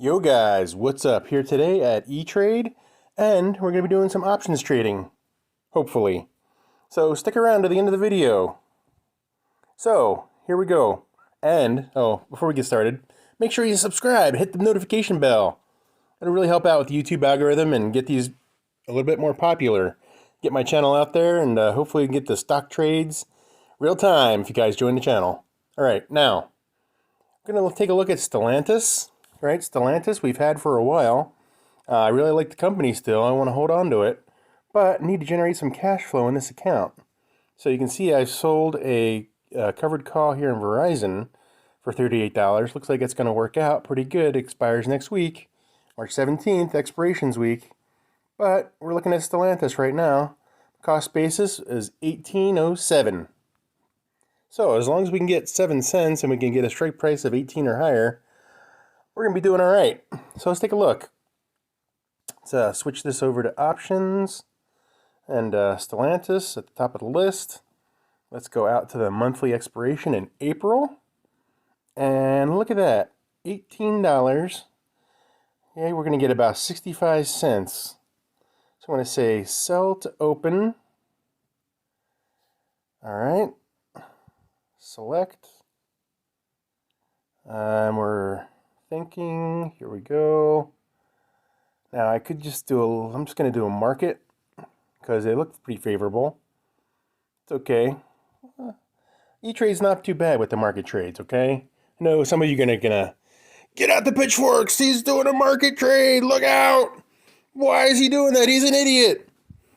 Yo guys, what's up? Here today at E-Trade, and we're going to be doing some options trading, hopefully. So stick around to the end of the video. So, here we go. And, before we get started, make sure you subscribe, hit the notification bell. It'll really help out with the YouTube algorithm and get these a little bit more popular. Get my channel out there, and hopefully get the stock trades real time if you guys join the channel. Alright, now, I'm going to take a look at Stellantis. Right, Stellantis we've had for a while. I really like the company still. I want to hold on to it, but need to generate some cash flow in this account. So you can see I sold a covered call here in Verizon for $38. Looks like it's going to work out pretty good. Expires next week, March 17th, expirations week. But we're looking at Stellantis right now. Cost basis is $18.07. So as long as we can get 7 cents and we can get a strike price of 18 or higher, we're going to be doing all right. So let's take a look. Let's switch this over to options and Stellantis at the top of the list. Let's go out to the monthly expiration in April. And look at that, $18. Okay, we're going to get about 65 cents. So I'm going to say sell to open. All right. Select. We're thinking, here we go. Now I could just I'm just going to do a market because it looks pretty favorable. It's okay. E-Trade's not too bad with the market trades, okay? I know some of you are gonna get out the pitchforks. He's doing a market trade. Look out. Why is he doing that? He's an idiot.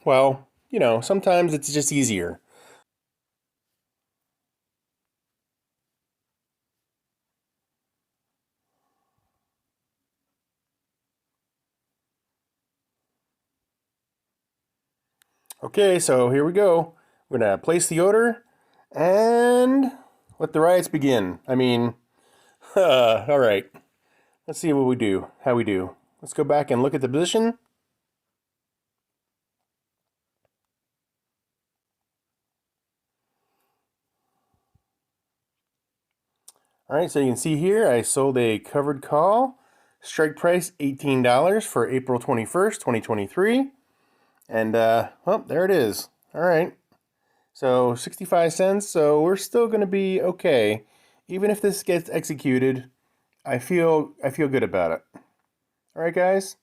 Well, you know, sometimes it's just easier. Okay, so here we go. We're going to place the order and let the riots begin. I mean, all right. Let's see what we do, how we do. Let's go back and look at the position. All right, so you can see here, I sold a covered call. Strike price $18 for April 21st, 2023. And, well, there it is. All right. So 65 cents. So we're still going to be okay. Even if this gets executed, I feel good about it. All right, guys.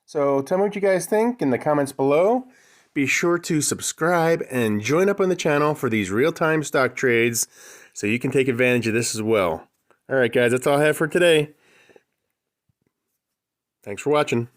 So tell me what you guys think in the comments below. Be sure to subscribe and join up on the channel for these real-time stock trades so you can take advantage of this as well. All right, guys, that's all I have for today. Thanks for watching.